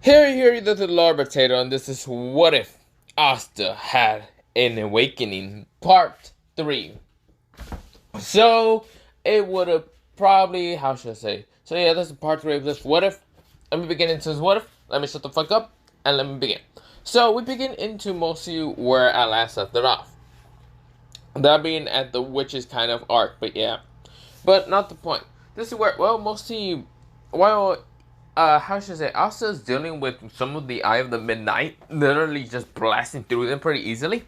Here, the Lord Potato, and this is What If Asta Had an Awakening, Part 3. So, it would have probably, how should I say? So yeah, this is Part 3 of this What If. Let me begin into this What If. Let me shut the fuck up, and let me begin. So, we begin into mostly where I last left it off. That being at the witch's kind of arc, but yeah. But not the point. This is where, well, mostly, while how should I say, Asta is dealing with some of the Eye of the Midnight, literally just blasting through them pretty easily.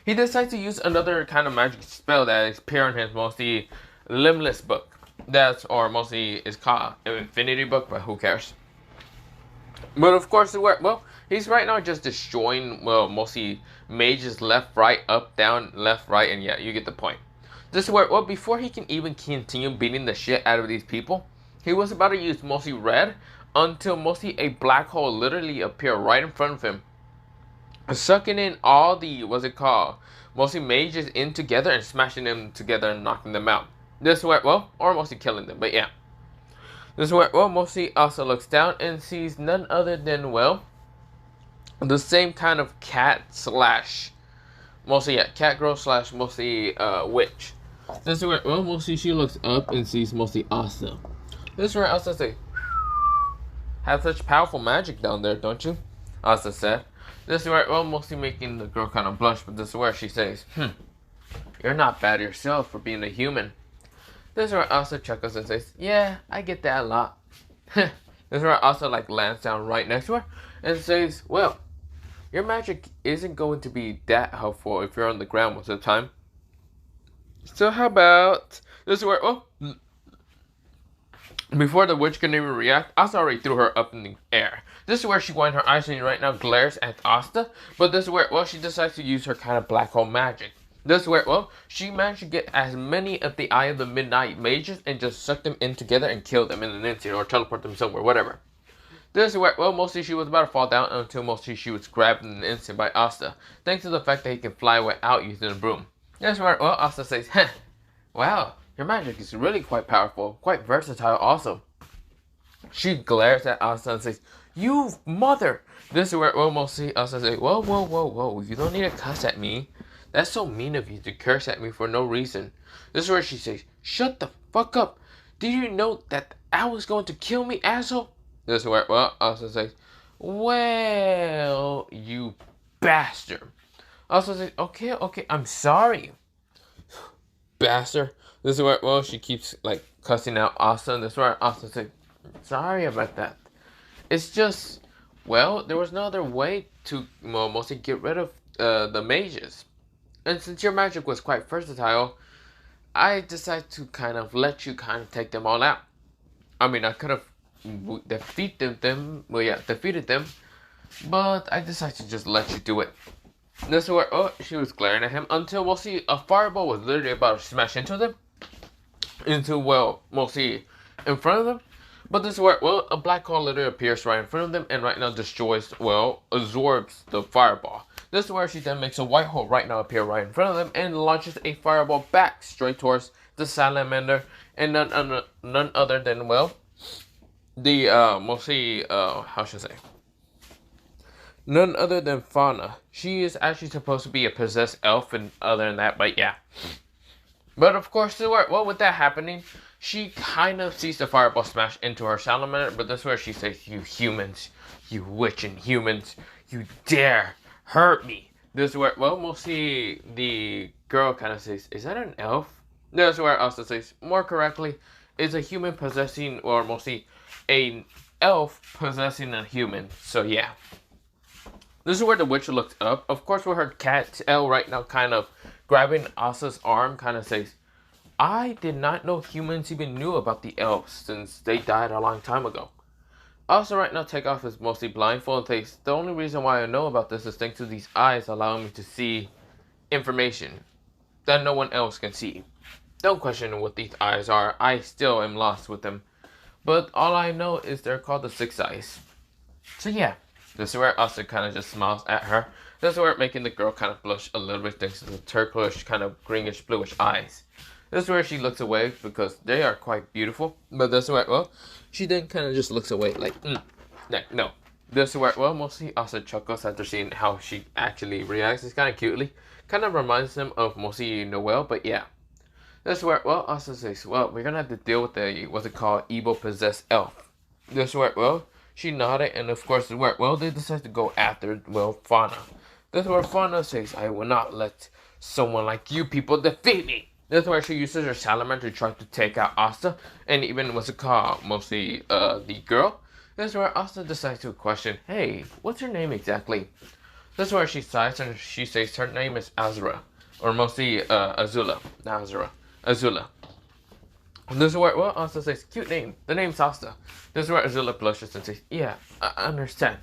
He decides to use another kind of magic spell that appears in his mostly Limitless book. Or mostly is called an Infinity book, but who cares? But of course, well, he's right now just destroying, well, mostly mages left, right, up, down, left, right, and yeah, you get the point. This is where, well, before he can even continue beating the shit out of these people, he was about to use mostly red until mostly a black hole literally appeared right in front of him, sucking in all the, what's it called, mostly mages in together and smashing them together and knocking them out. This is where, well, or mostly killing them, but yeah. This is where, well, mostly also looks down and sees none other than, well, the same kind of cat slash, mostly, yeah, cat girl slash mostly witch. This is where, well, mostly she looks up and sees mostly Asta. This is where Asta says, "Have such powerful magic down there, don't you?" Asta said. This is where, well, mostly making the girl kind of blush, but this is where she says, "You're not bad yourself for being a human." This is where Asta chuckles and says, "Yeah, I get that a lot." This is where Asta like lands down right next to her and says, "Well, your magic isn't going to be that helpful if you're on the ground most of the time. So how about..." This is where, well, before the witch can even react, Asta already threw her up in the air. This is where she winds her eyes and right now glares at Asta. But this is where, well, she decides to use her kind of black hole magic. This is where, well, she managed to get as many of the Eye of the Midnight mages and just suck them in together and kill them in an instant or teleport them somewhere, whatever. This is where, well, mostly she was about to fall down until mostly she was grabbed in an instant by Asta, thanks to the fact that he can fly without using a broom. This is where, well, Asta says, "Wow, your magic is really quite powerful, quite versatile also." She glares at Asta and says, "You mother!" This is where, well, mostly Asta says, whoa, you don't need to cuss at me. That's so mean of you to curse at me for no reason." This is where she says, "Shut the fuck up. Did you know that the owl was going to kill me, asshole?" This is where, well, Asta says, "Well, you bastard." Asta says, okay, I'm sorry, bastard. This is where, well, she keeps like cussing out Asta, and this is where Asta says, "Sorry about that. It's just, well, there was no other way to, well, mostly get rid of the mages. And since your magic was quite versatile, I decided to kind of let you kind of take them all out. I mean, I could have defeated them, but I decided to just let you do it." This is where, oh, she was glaring at him until mostly a fireball was literally about to smash into them. Well, mostly in front of them. But this is where, well, a black hole literally appears right in front of them and right now destroys, well, absorbs the fireball. This is where she then makes a white hole right now appear right in front of them and launches a fireball back straight towards the salamander and none other than, well, the, mostly, how should I say? None other than Fauna. She is actually supposed to be a possessed elf and other than that, but yeah. But of course, well, with that happening, she kind of sees the fireball smash into her salamander, but this is where she says, "You humans, you witching humans, you dare hurt me." This is where, well, mostly the girl kind of says, "Is that an elf?" This is where Asta says, more correctly, is a human possessing, or mostly an elf possessing a human. So yeah. This is where the witch looks up. Of course, with her cat tail right now kind of grabbing Asta's arm, kind of says, "I did not know humans even knew about the elves since they died a long time ago." Asta right now take off his mostly blindfold and says, "The only reason why I know about this is thanks to these eyes allowing me to see information that no one else can see. Don't question what these eyes are. I still am lost with them. But all I know is they're called the Six Eyes." So yeah. This is where Asta kind of just smiles at her. This is where making the girl kind of blush a little bit thanks to the turquoise kind of greenish bluish eyes. This is where she looks away because they are quite beautiful. But this is where, well, she then kind of just looks away like, No. This is where, well, mostly Asta chuckles after seeing how she actually reacts. It's kind of cutely. Kind of reminds him of mostly Noelle, but yeah. This is where, well, Asta says, well, we're gonna have to deal with the, what's it called, evil possessed elf. This is where, well, she nodded, and of course, where, well, they decide to go after, well, Fauna. This is where Fauna says, I will not let someone like you people defeat me. This is where she uses her salamander to try to take out Asta, and even, what's it called, mostly, the girl. This is where Asta decides to question, hey, what's her name exactly? This is where she sighs and she says her name is Azura. Or mostly Azula. Not Azura. Azula. This is where, well, Asta says, cute name. The name's Asta. This is where Azula blushes and says, yeah, I understand.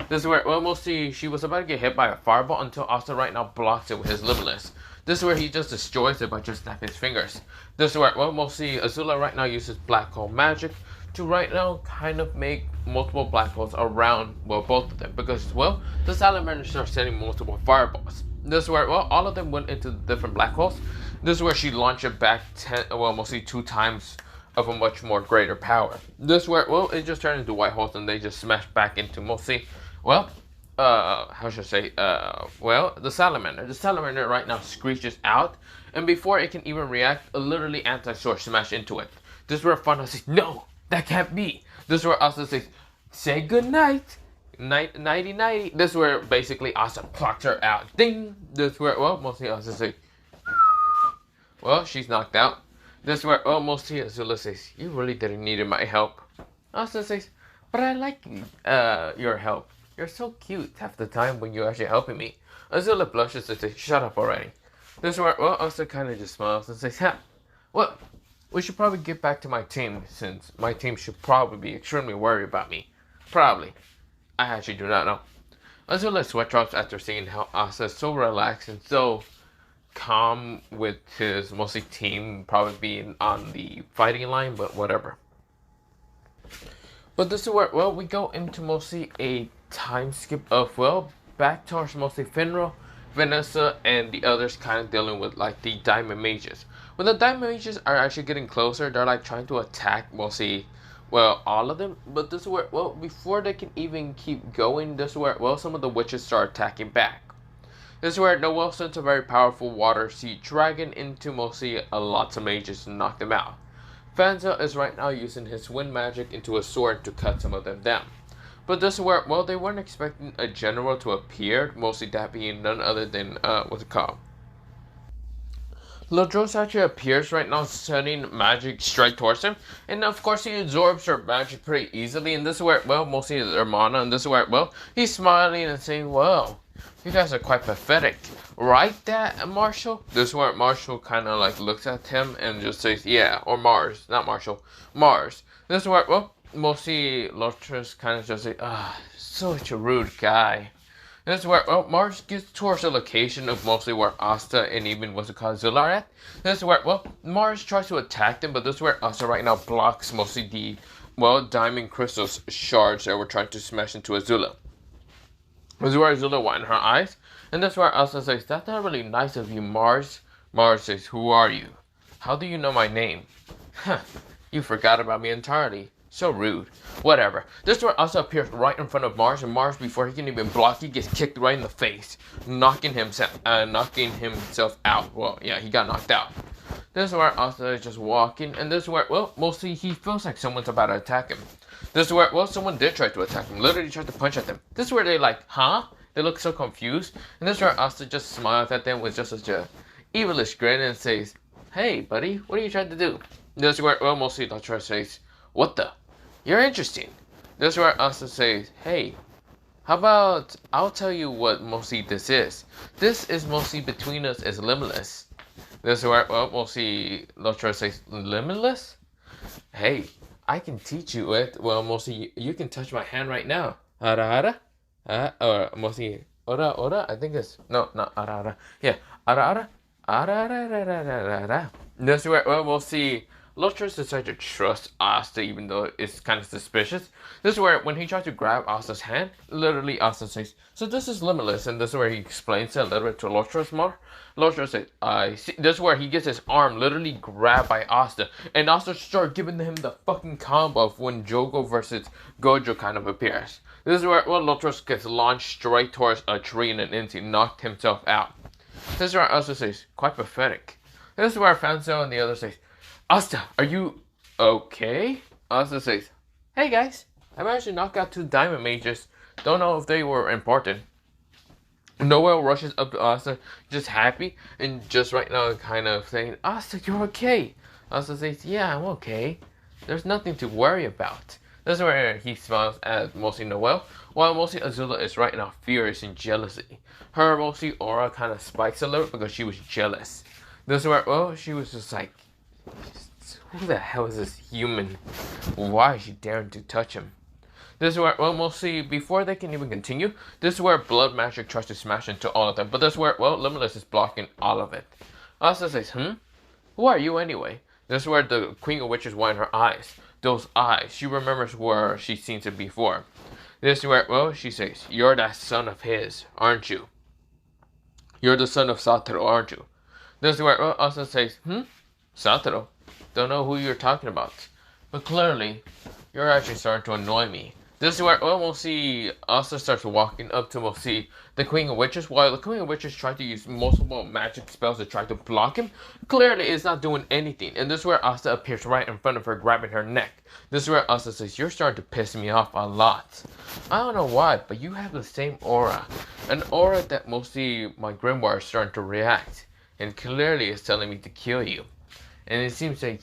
This is where, well, mostly she was about to get hit by a fireball until Asta right now blocks it with his limitless. This is where he just destroys it by just snapping his fingers. This is where, well, mostly Azula right now uses black hole magic to right now kind of make multiple black holes around, well, both of them. Because, well, the salamander starts sending multiple fireballs. This is where, well, all of them went into different black holes. This is where she launched it back mostly 2 times of a much more greater power. This is where, well, it just turned into white holes and they just smashed back into mostly, well, how should I say, well, the salamander. The salamander right now screeches out, and before it can even react, a literally anti-sword smashed into it. This is where Fauna says, no, that can't be. This is where Asta says, say good night. Nighty nighty. This is where basically Asta plucks her out. Ding. This is where, well, mostly Asta says, well, she's knocked out. This is where, well, mostly Azula says, you really didn't need my help. Asta says, but I like your help. You're so cute half the time when you're actually helping me. Azula blushes and says, shut up already. This is where, well, Asta kind of just smiles and says, ha, well, we should probably get back to my team, since my team should probably be extremely worried about me. Probably. I actually do not know. Azula sweat drops after seeing how Asta is so relaxed and so calm with his mostly team probably being on the fighting line, but whatever. But this is where, well, we go into mostly a time skip of, well, back towards mostly Finral, Vanessa, and the others kind of dealing with like the Diamond Mages. When the Diamond Mages are actually getting closer, they're like trying to attack mostly, well, all of them. But this is where, well, before they can even keep going, this is where, well, some of the witches start attacking back. This is where Noelle sends a very powerful water sea dragon into mostly lots of mages to knock them out. Fanza is right now using his wind magic into a sword to cut some of them down. But this is where, well, they weren't expecting a general to appear, mostly that being none other than, what's it called? Ladros actually appears right now, sending magic straight towards him, and of course he absorbs her magic pretty easily, and this is where, well, mostly is her mana, and this is where, well, he's smiling and saying, well, you guys are quite pathetic, right, that Marshall? This is where Marshall kind of like looks at him and just says, yeah, or Mars, not Marshall, Mars. This is where, well, mostly Ladros kind of just say, such a rude guy. This is where, well, Mars gets towards the location of mostly where Asta and even what's it called, Zilla are at. This is where, well, Mars tries to attack them, but this is where Asta right now blocks mostly the, well, diamond crystals shards that were trying to smash into Azula. This is where Azula went in her eyes, and this is where Asta says, that's not really nice of you, Mars. Mars says, who are you? How do you know my name? Huh, you forgot about me entirely. So rude. Whatever. This one also appears right in front of Mars, and Mars, before he can even block, he gets kicked right in the face, knocking himself out. Well, yeah, he got knocked out. This is where Asta is just walking, and this is where, well, mostly he feels like someone's about to attack him. This is where, well, someone did try to attack him, literally tried to punch at them. This is where they like, huh? They look so confused, and this is where Asta just smiles at them with just such a evilish grin and says, hey, buddy, what are you trying to do? This is where, well, mostly Latra says, what the? You're interesting. This is where Asta says, hey, how about I'll tell you what mostly this is. This is mostly between us as limitless. This is where, well, mostly Lotra says, limitless? Hey, I can teach you it. Well, mostly you can touch my hand right now. Ara ara? Or mostly ora? I think it's, no, not ara ara. Yeah, ara ara? Ara ara ara ara ara. This is where, well, we'll see Luttress decides to trust Asta even though it's kind of suspicious. This is where when he tries to grab Asta's hand, literally Asta says, "So this is limitless," and this is where he explains it a little bit to Luttress more. Luttress says, "I see." This is where he gets his arm literally grabbed by Asta, and Asta starts giving him the fucking combo of when Jogo versus Gojo kind of appears. This is where Luttress gets launched straight towards a tree and instantly knocked himself out. This is where Asta says, "Quite pathetic." This is where Fanzo and the other says, "Asta, are you okay?" Asta says, "Hey guys, I managed to knock out 2 diamond mages. Don't know if they were important." Noel rushes up to Asta, just happy, and just right now kind of saying, "Asta, you're okay." Asta says, "Yeah, I'm okay. There's nothing to worry about." This is where he smiles at mostly Noel, while mostly Azula is right now furious and jealousy. Her mostly aura kind of spikes a little because she was jealous. This is where, she was just like, who the hell is this human? Why is she daring to touch him? This is where, mostly before they can even continue, this is where blood magic tries to smash into all of them. But this is where, Limitless is blocking all of it. Asta says, "Who are you anyway?" This is where the Queen of Witches wind her eyes. Those eyes, she remembers where she's seen it before. This is where, she says, "You're that son of his, aren't you? You're the son of Satoru, aren't you?" This is where, Asta says, "Satoru? Don't know who you're talking about. But clearly, you're actually starting to annoy me." This is where we'll see Asta starts walking up to see the Queen of Witches, while the Queen of Witches try to use multiple magic spells to try to block him. Clearly, it's not doing anything. And this is where Asta appears right in front of her, grabbing her neck. This is where Asta says, "You're starting to piss me off a lot. I don't know why, but you have the same aura. An aura that mostly my grimoire is starting to react. And clearly it's telling me to kill you. And it seems like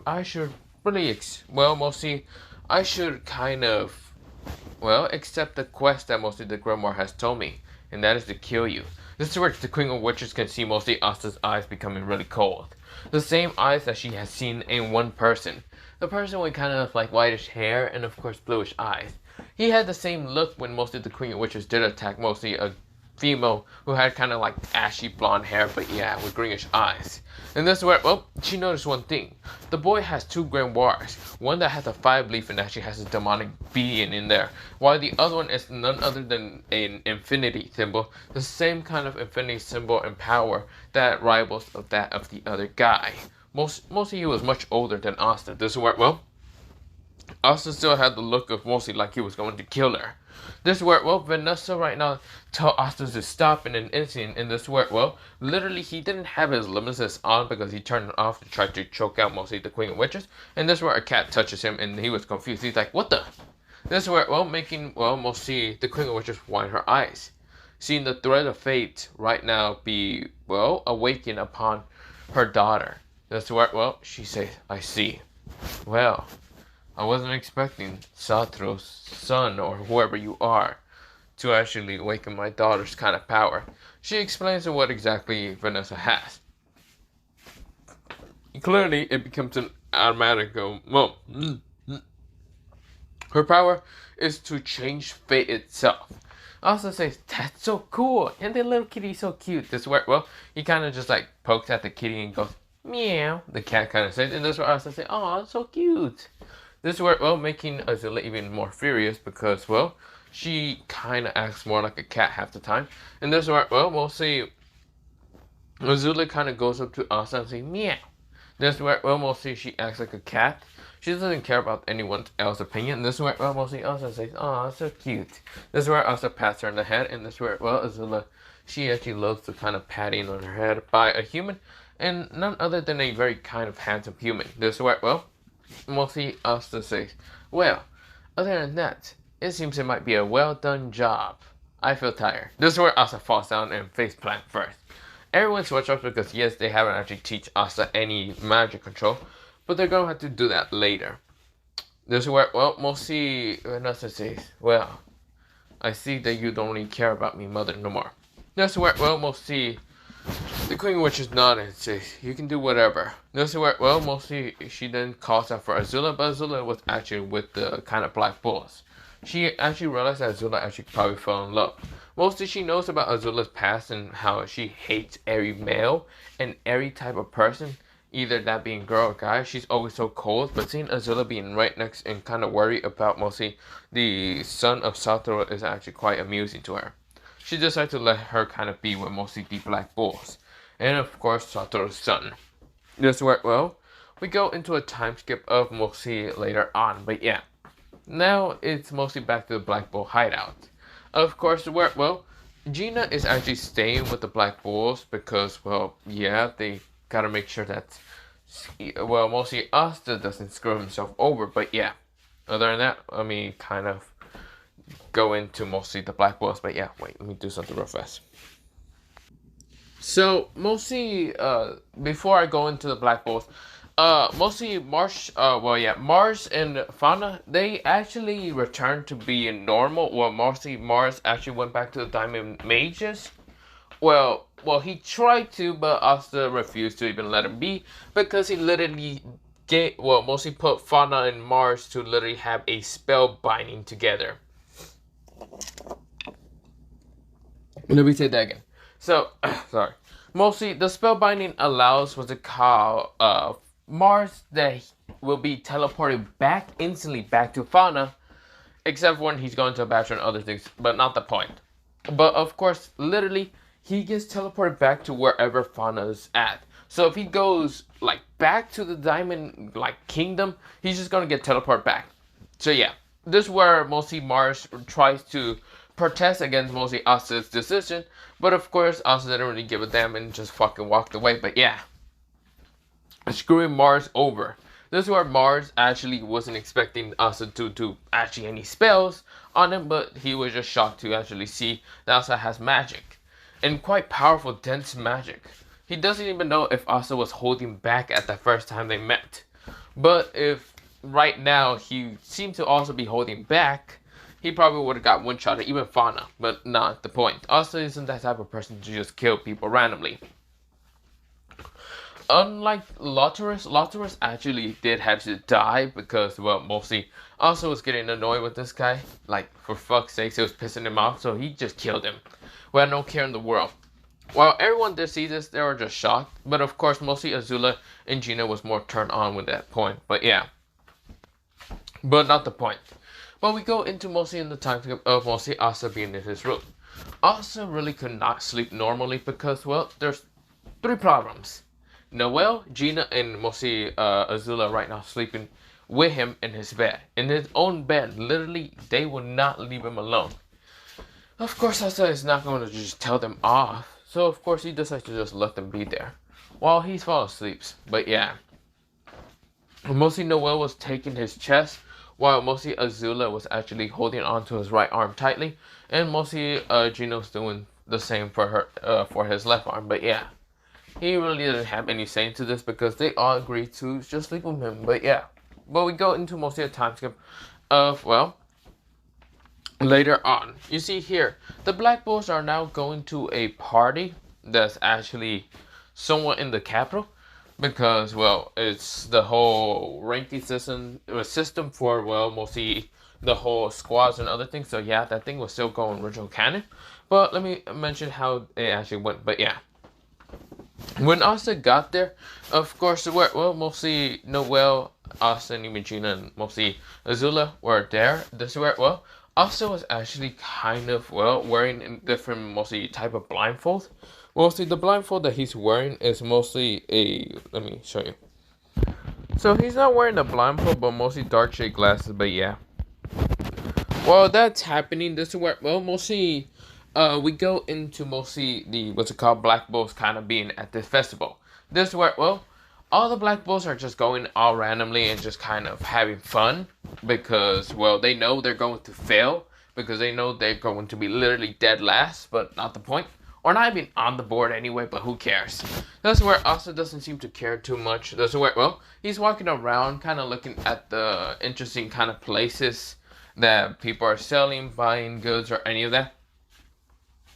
I should really, mostly, I should kind of, accept the quest that mostly the grimoire has told me, and that is to kill you." This is where the Queen of Witches can see mostly Asta's eyes becoming really cold. The same eyes that she has seen in one person. The person with kind of like whitish hair and of course bluish eyes. He had the same look when mostly the Queen of Witches did attack mostly a female who had kind of like ashy blonde hair, but yeah, with greenish eyes. And this is where, she noticed one thing. The boy has 2 grimoires. One that has a 5-leaf and actually has a demonic being in there, while the other one is none other than an infinity symbol, the same kind of infinity symbol and power that rivals of that of the other guy. Mostly he was much older than Asta. This is where, Asta still had the look of mostly like he was going to kill her. This is where, Vanessa right now tell Asta to stop in an instant. And this is where, literally he didn't have his limitless on because he turned it off to try to choke out mostly the Queen of Witches. And this is where a cat touches him and he was confused. He's like, "What the?" This is where, making, mostly the Queen of Witches wind her eyes. Seeing the thread of fate right now be, awaken upon her daughter. This is where, she says, "I see. Well, I wasn't expecting Satoru's son, or whoever you are, to actually awaken my daughter's kind of power." She explains what exactly Vanessa has. Clearly, it becomes an automatic her power is to change fate itself. Asta says, "That's so cool, and the little kitty's so cute." This is where, he kind of just like pokes at the kitty and goes, "Meow." The cat kind of says, and this is where Asta says, "Oh, it's so cute." This is where, making Azula even more furious because, she kind of acts more like a cat half the time. And this is where, we'll see Azula kind of goes up to Asta and says, "Meow." This is where, we'll see she acts like a cat. She doesn't care about anyone else's opinion. This is where, we'll see Asta says, "Oh, so cute." This is where Asta pats her on the head. And this is where, Azula, she actually loves the kind of patting on her head by a human. And none other than a very kind of handsome human. This is where, mostly Asta says, "Well, other than that, it seems it might be a well done job. I feel tired." This is where Asta falls down and face plant first. Everyone switches up because yes, they haven't actually teach Asta any magic control, but they're gonna have to do that later. This is where, mostly Vanessa says, "Well, I see that you don't really care about me, mother, no more." This is where, mostly the Queen of Witches nodded and says, "You can do whatever." This is where, mostly she then calls out for Azula, but Azula was actually with the kind of black bulls. She actually realized that Azula actually probably fell in love. Mostly she knows about Azula's past and how she hates every male and every type of person either that being girl or guy. She's always so cold, but seeing Azula being right next and kind of worried about mostly the son of Satoru is actually quite amusing to her. She decided to let her kind of be with mostly the Black Bulls, and of course Satoru's son. This where well, we go into a time skip of mostly later on, but yeah, now it's mostly back to the Black Bull hideout. Of course, where well, Gina is actually staying with the Black Bulls because well, yeah, they gotta make sure that well, mostly Asta doesn't screw himself over, but yeah. Other than that, let me kind of go into mostly the Black Bulls, but yeah, wait, let me do something real fast. So mostly, before I go into the Black Bulls, mostly Mars and Fauna, they actually returned to being normal. Well, mostly Mars actually went back to the Diamond Mages. He tried to, but Asta refused to even let him be because he literally mostly put Fauna and Mars to literally have a spell binding together. Let me say that again. So, sorry. Mostly, the spellbinding allows what's it called, Mars that will be teleported back instantly back to Fauna, except when he's going to a bathroom and other things, but not the point. But of course, literally, he gets teleported back to wherever Fauna is at. So if he goes like back to the Diamond Kingdom, he's just gonna get teleported back. So yeah, this is where mostly Mars tries to protest against mostly Asta's decision, but of course Asta didn't really give a damn and just fucking walked away. But yeah, screwing Mars over. This is where Mars actually wasn't expecting Asta to do actually any spells on him, but he was just shocked to actually see that Asta has magic. And quite powerful, dense magic. He doesn't even know if Asta was holding back at the first time they met. But if right now he seemed to also be holding back, he probably would have got one-shot, even Fauna. But not the point. Asta isn't that type of person to just kill people randomly. Unlike Loturus actually did have to die because, well, mostly Asta was getting annoyed with this guy. Like, for fuck's sake, it was pissing him off, so he just killed him. We had no care in the world. While everyone did see this, they were just shocked. But of course, mostly Azula and Gina was more turned on with that point. But yeah. But not the point. But we go into mostly in the time of mostly Asta being in his room. Asta really could not sleep normally because, well, there's 3 problems. Noelle, Gina, and mostly Azula right now sleeping with him in his bed. In his own bed. Literally, they will not leave him alone. Of course, Asta is not going to just tell them off. So, of course, he decides to just let them be there. While he's falling asleep. But yeah. Mostly Noelle was taking his chest. While mostly Azula was actually holding onto his right arm tightly. And mostly Gina was doing the same for her for his left arm. But yeah. He really didn't have any say to this because they all agreed to just sleep with him. But yeah. But we go into mostly a time skip of, well, later on. You see here, the Black Bulls are now going to a party that's actually somewhat in the capital. Because, well, it's the whole ranking system for, well, mostly the whole squads and other things. So yeah, that thing was still going original canon. But let me mention how it actually went. But yeah. When Asta got there, of course, well, mostly Noelle, Asta, and even Gina, and mostly Azula were there. This is where, well, Asta was actually kind of, well, wearing a different, mostly type of blindfold. Mostly the blindfold that he's wearing is mostly let me show you. So he's not wearing a blindfold, but mostly dark shade glasses, but yeah. While that's happening, this is where, well, mostly we go into mostly the, what's it called, Black Bulls kind of being at this festival. This is where, well, all the Black Bulls are just going all randomly and just kind of having fun because, well, they know they're going to fail because they know they're going to be literally dead last, but not the point. Or not even on the board anyway, but who cares? That's where Asta doesn't seem to care too much. That's where, well, he's walking around kind of looking at the interesting kind of places that people are selling, buying goods, or any of that.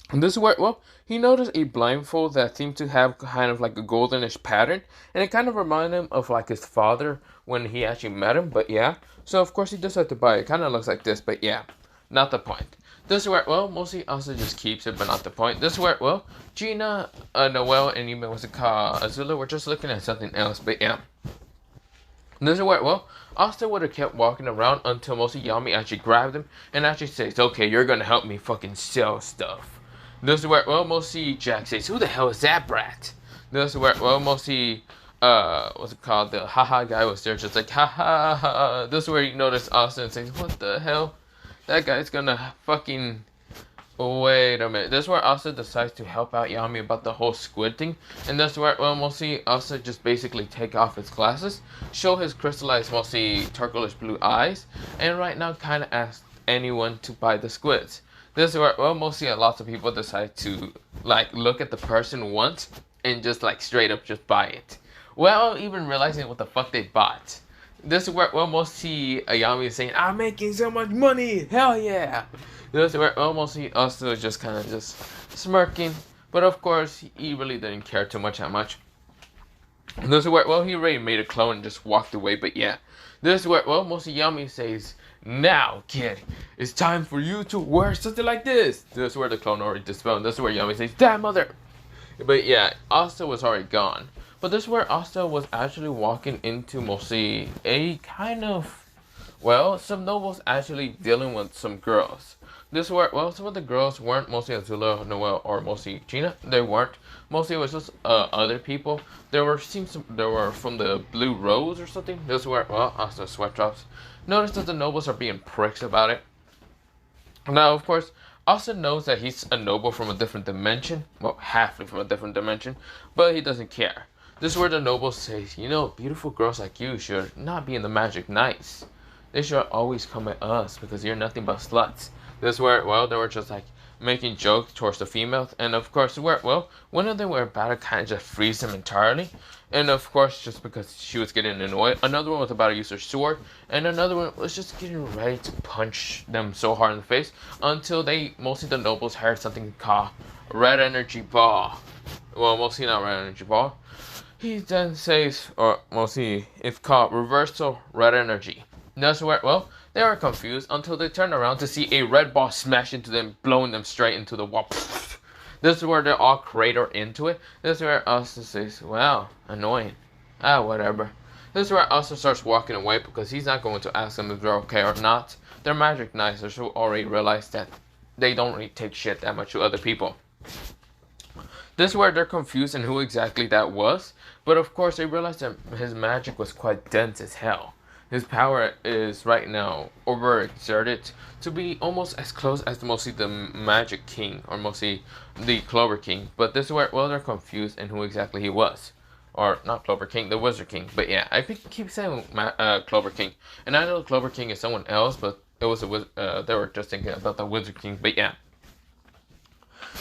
And this is where, well, he noticed a blindfold that seemed to have kind of like a goldenish pattern. And it kind of reminded him of like his father when he actually met him, but yeah. So of course he decided to buy it. It kind of looks like this, but yeah, not the point. This is where, well, mostly Asta just keeps it, but not the point. This is where, well, Gina, Noelle, and even what's it called, Azula were just looking at something else, but yeah. This is where, well, Asta would have kept walking around until mostly Yami actually grabbed him and actually says, okay, you're gonna help me fucking sell stuff. This is where, well, mostly Jack says, who the hell is that brat? This is where, well, mostly, what's it called, the haha guy was there just like, ha ha ha. This is where you notice Asta and says, what the hell? That guy's gonna fucking... Wait a minute. This is where Asta decides to help out Yami about the whole squid thing. And that's where, well, mostly Asta just basically take off his glasses, show his crystallized, mostly turquoise blue eyes, and right now kind of ask anyone to buy the squids. This is where, well, mostly lots of people decide to, like, look at the person once and just, like, straight up just buy it. Well, even realizing what the fuck they bought. This is where, well, mostly Yami is saying, I'm making so much money! Hell yeah! This is where, well, mostly Asta was just kind of just smirking. But of course, he really didn't care too much that much. This is where, well, he already made a clone and just walked away, but yeah. This is where, well, mostly Yami says, now, kid, it's time for you to wear something like this. This is where the clone already dispelled. This is where Yami says, damn mother! But yeah, Asta was already gone. But this is where Asta was actually walking into mostly a kind of, well, some nobles actually dealing with some girls. This is where, well, some of the girls weren't mostly Azula, Noelle, or mostly Gina. They weren't. Mostly it was just other people. There were from the Blue Rose or something. This is where, well, Asta sweat drops. Notice that the nobles are being pricks about it. Now, of course, Asta knows that he's a noble from a different dimension. Well, halfly from a different dimension. But he doesn't care. This is where the noble says, you know, beautiful girls like you should not be in the Magic Knights. They should always come at us because you're nothing but sluts. This is where, well, they were just like making jokes towards the females. And of course, where, well, one of them were about to kind of just freeze them entirely. And of course, just because she was getting annoyed. Another one was about to use her sword. And another one was just getting ready to punch them so hard in the face. Until they, mostly the nobles, heard something called Red Energy Ball. Well, mostly not Red Energy Ball. He then says, or mostly, it's called Reversal Red Energy. That's where, well, they were confused until they turned around to see a red ball smash into them, blowing them straight into the wall. This is where they're all crater into it. This is where Asta says, wow, annoying. Ah, whatever. This is where Asta starts walking away because he's not going to ask them if they're okay or not. They're Magic Knights, who already realized that they don't really take shit that much to other people. This is where they're confused in who exactly that was. But of course, they realized that his magic was quite dense as hell. His power is right now overexerted to be almost as close as mostly the Magic King or mostly the Clover King. But this is where, well, they're confused in who exactly he was. Or not Clover King, the Wizard King. But yeah, I keep saying Clover King. And I know Clover King is someone else, but it was they were just thinking about the Wizard King. But yeah.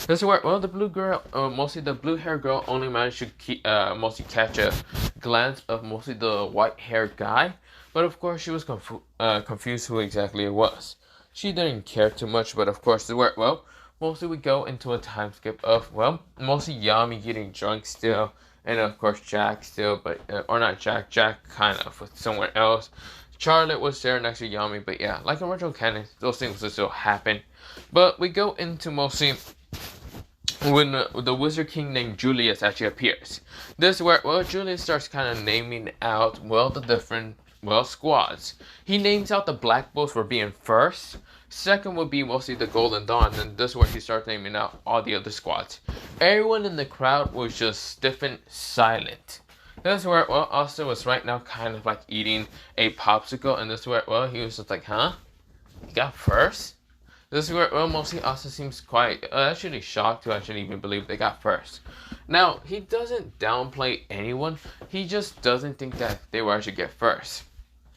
This is where, well, the blue girl, mostly the blue hair girl only managed to mostly catch a glance of mostly the white haired guy. But of course, she was confused who exactly it was. She didn't care too much, but of course, well, mostly we go into a time skip of, well, mostly Yami getting drunk still, and of course Jack still, but, or not Jack kind of with somewhere else. Charlotte was there next to Yami, but yeah, like in original canon, those things will still happen. But we go into mostly when the Wizard King named Julius actually appears. This is where, well, Julius starts kind of naming out, well, the different, well, squads. He names out the Black Bulls for being first. Second would be mostly the Golden Dawn, and this is where he starts naming out all the other squads. Everyone in the crowd was just stiff and silent. This is where, well, Asta was right now kind of like eating a popsicle, and this is where, well, he was just like, huh? You got first? This is where, well, mostly Asta seems quite actually shocked to actually even believe they got first. Now, he doesn't downplay anyone. He just doesn't think that they will actually get first.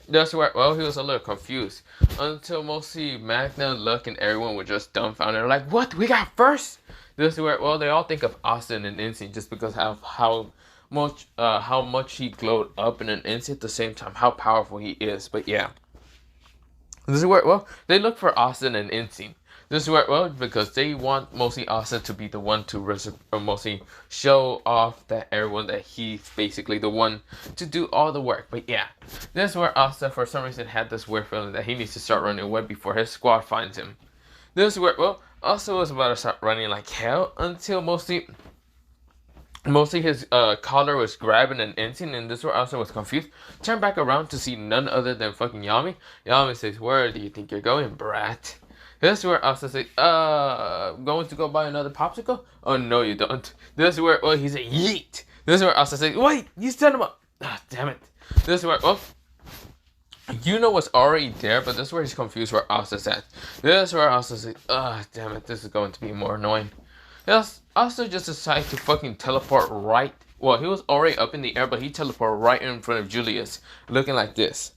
That's where, well, he was a little confused. Until mostly Magna, Luck, and everyone were just dumbfounded. Like, what? We got first? This is where, well, they all think of Austin and Instinct just because of how much he glowed up in an instant at the same time, how powerful he is. But yeah. This is where, well, they look for Austin and Instinct. This is where, well, because they want mostly Austin to be the one to mostly show off that everyone that he's basically the one to do all the work. But yeah, this is where Austin for some reason had this weird feeling that he needs to start running away before his squad finds him. This is where, well, also was about to start running like hell until mostly his collar was grabbing an instant, and this where also was confused. Turned back around to see none other than fucking Yami. Yami says, "Where do you think you're going, brat?" This is where Asta says, going to go buy another popsicle? Oh, no, you don't. This is where, well, he said, yeet. This is where Asta says, wait, you set him up. Ah, damn it. This is where, well, Yuno was already there, but this is where he's confused where Asta's at. This is where Asta says, damn it, this is going to be more annoying. Yes, Asta just decided to fucking teleport right. Well, he was already up in the air, but he teleported right in front of Julius, looking like this.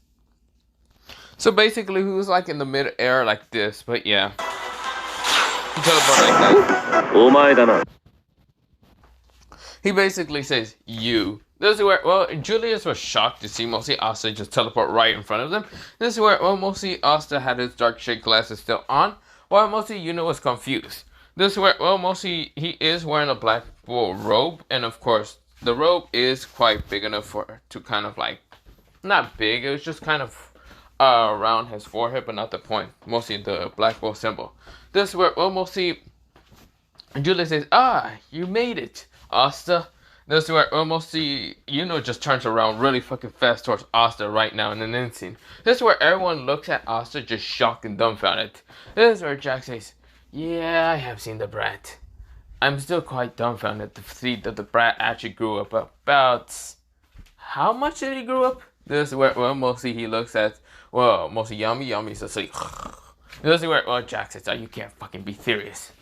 So basically, he was like in the mid-air like this, but yeah. He teleported like that. He basically says, you. This is where, well, Julius was shocked to see mostly Asta just teleport right in front of them. This is where, well, mostly Asta had his dark shade glasses still on, while mostly Yuno was confused. This is where, well, mostly he is wearing a black wool robe, and of course, the robe is quite big enough for to kind of like, not big, it was just kind of around his forehead, but not the point. Mostly the black wool symbol. This is where, well, mostly Julius says, you made it, Asta. This is where, well, mostly, Yuno just turns around really fucking fast towards Asta right now in an instant. This is where everyone looks at Asta just shocked and dumbfounded. This is where Jack says, yeah, I have seen the brat. I'm still quite dumbfounded to see that the brat actually grew up about... How much did he grow up? This is where, well, mostly he looks at, well, mostly Yami's asleep. This is where, well, Jack says, you can't fucking be serious.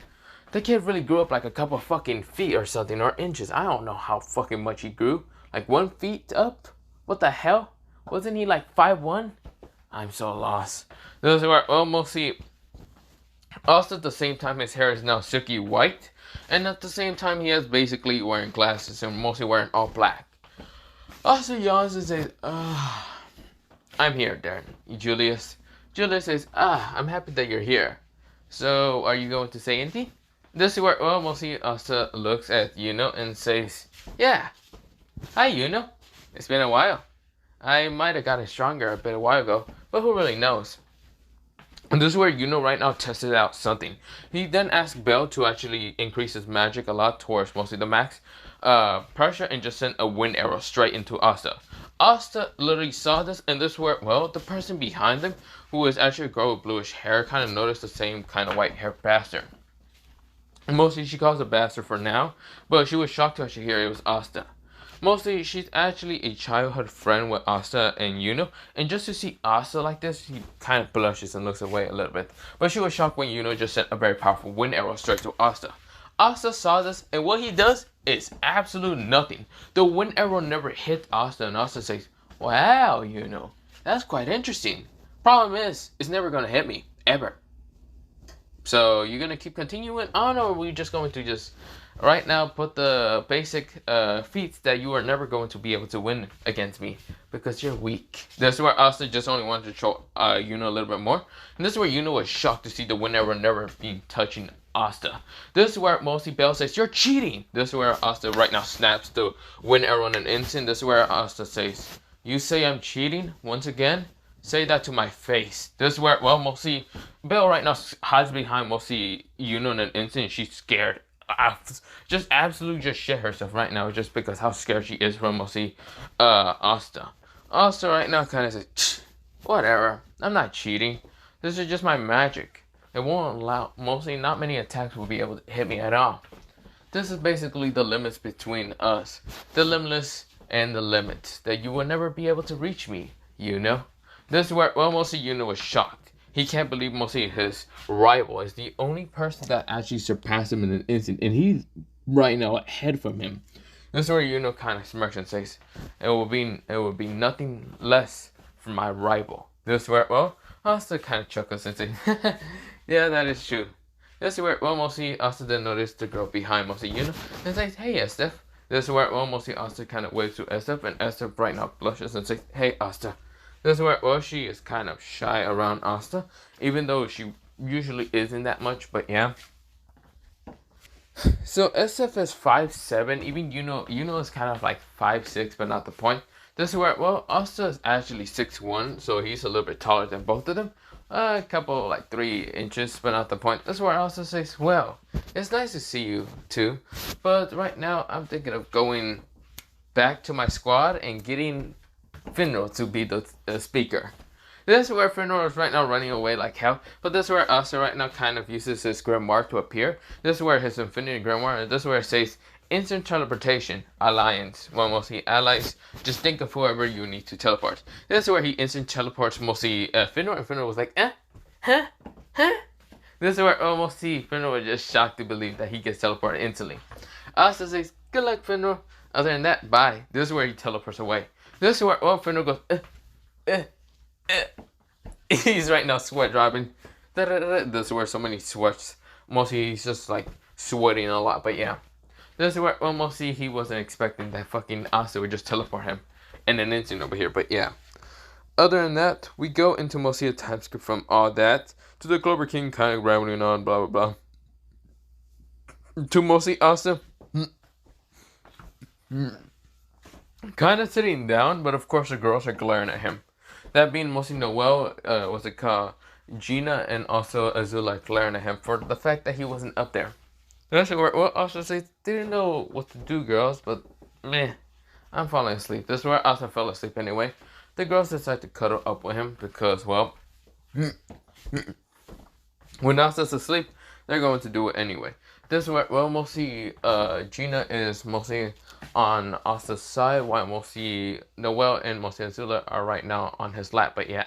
The kid really grew up like a couple fucking feet or something, or inches. I don't know how fucking much he grew. Like 1 feet up? What the hell? Wasn't he like 5'1"? I'm so lost. This is where, well, mostly... Also, at the same time, his hair is now silky white. And at the same time, he is basically wearing glasses and mostly wearing all black. Also, yawns and says, I'm here, Darren. Julius. Julius says, I'm happy that you're here. So, are you going to say anything? This is where, well, mostly Asta looks at Yuno and says, yeah. Hi, Yuno. It's been a while. I might have gotten stronger a bit a while ago, but who really knows? And this is where Yuno right now tested out something. He then asked Bell to actually increase his magic a lot towards mostly the max pressure and just sent a wind arrow straight into Asta. Asta literally saw this, and this is where, well, the person behind them, who is actually a girl with bluish hair, kind of noticed the same kind of white hair bastard. Mostly she calls a bastard for now, but she was shocked to actually hear it was Asta. Mostly she's actually a childhood friend with Asta and Yuno, and just to see Asta like this, she kind of blushes and looks away a little bit. But she was shocked when Yuno just sent a very powerful wind arrow straight to Asta. Asta saw this, and what he does is absolute nothing. The wind arrow never hit Asta, and Asta says, wow, Yuno, that's quite interesting. Problem is, it's never gonna hit me, ever. So, you're going to keep continuing on, or are we just going to just, right now, put the basic feats that you are never going to be able to win against me, because you're weak. This is where Asta just only wanted to show Yuno a little bit more. And this is where Yuno was shocked to see the wind arrow never being touching Asta. This is where mostly Bell says, you're cheating. This is where Asta right now snaps the wind arrow in an instant. This is where Asta says, you say I'm cheating once again? Say that to my face. This is where, well, mostly Belle right now hides behind mostly Yuno in an instant. She's scared. Just absolutely just shit herself right now just because how scared she is from mostly Asta. Asta right now kind of says, whatever. I'm not cheating. This is just my magic. It won't allow, mostly not many attacks will be able to hit me at all. This is basically the limits between us. The limitless and the limit. That you will never be able to reach me, you know? This is where, well, mostly Yuno was shocked. He can't believe mostly his rival is the only person that actually surpassed him in an instant. And he's right now ahead from him. This is where Yuno kind of smirks and says, it will be nothing less from my rival. This is where, well, Asta kind of chuckles and says, yeah, that is true. This is where, well, mostly Asta then noticed the girl behind mostly Yuno and says, hey, Estef. This is where, well, mostly Asta kind of waves to Estef, and Estef right now blushes and says, hey, Asta. This is where, well, she is kind of shy around Asta, even though she usually isn't that much, but yeah. So SF is 5'7", even Yuno is kind of like 5'6", but not the point. This is where, well, Asta is actually 6'1", so he's a little bit taller than both of them. a couple, like 3 inches, but not the point. This is where Asta says, well, it's nice to see you too, but right now I'm thinking of going back to my squad and getting Finro to be the speaker. This is where Finro is right now running away like hell, but this is where Asta right now kind of uses his grimoire to appear. This is where his Infinity Grimoire, and this is where it says instant teleportation alliance. Well, mostly allies. Just think of whoever you need to teleport. This is where he instant teleports mostly Finro, and Finro was like, huh? This is where almost Finro was just shocked to believe that he gets teleported instantly. Asta says, good luck, Finro. Other than that, bye. This is where he teleports away. This is where Finro goes, He's right now sweat dropping. This is where so many sweats. Mostly he's just like sweating a lot, but yeah. This is where mostly he wasn't expecting that fucking Asta would just teleport him in an instant over here, but yeah. Other than that, we go into mostly a time skip from all that to the Clover King kind of rambling on, blah blah blah. To mostly Asta kind of sitting down, but of course the girls are glaring at him. That being mostly Noelle, what's it called? Gina and also Azula glaring at him for the fact that he wasn't up there. That's where Asta says, didn't know what to do, girls, but meh, I'm falling asleep. This is where Asta fell asleep anyway. The girls decide to cuddle up with him because, well, when Asta's asleep, they're going to do it anyway. This is where, well, mostly Gina is mostly on Asta's side, while mostly Noelle and mostly Azula are right now on his lap, but yeah.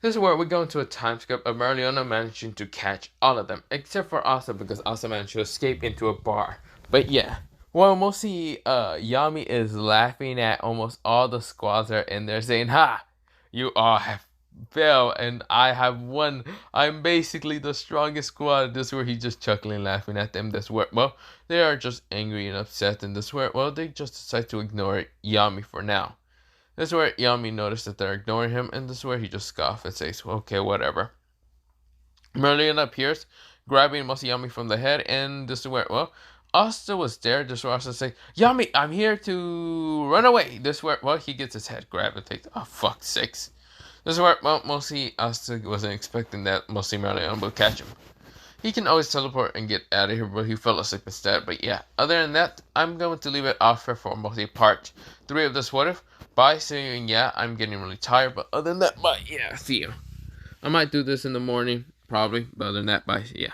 This is where we go into a time skip of Mariana managing to catch all of them, except for Asta because Asta managed to escape into a bar. But yeah, well, mostly Yami is laughing at almost all the squads that are in there saying, ha, you all have failed and I have won. I'm basically the strongest squad. This is where he's just chuckling, laughing at them. This where, well, they are just angry and upset, and this where, well, they just decide to ignore Yami for now. This is where Yami noticed that they're ignoring him, and this is where he just scoffs and says, okay, whatever. Merlin appears, grabbing Yami from the head, and this is where, well, Asta was there. This is where Asta says, Yami, I'm here to run away. This is where, well, he gets his head grabbed and thinks, oh, fuck sakes. This is where, well, mostly Asta wasn't expecting that mostly Merlin would catch him. He can always teleport and get out of here, but he fell asleep instead. But yeah, other than that, I'm going to leave it off here for mostly part 3 of this What If. Bye, see you. Yeah, I'm getting really tired, but other than that, bye. Yeah, see you. I might do this in the morning, probably, but other than that, bye. Yeah.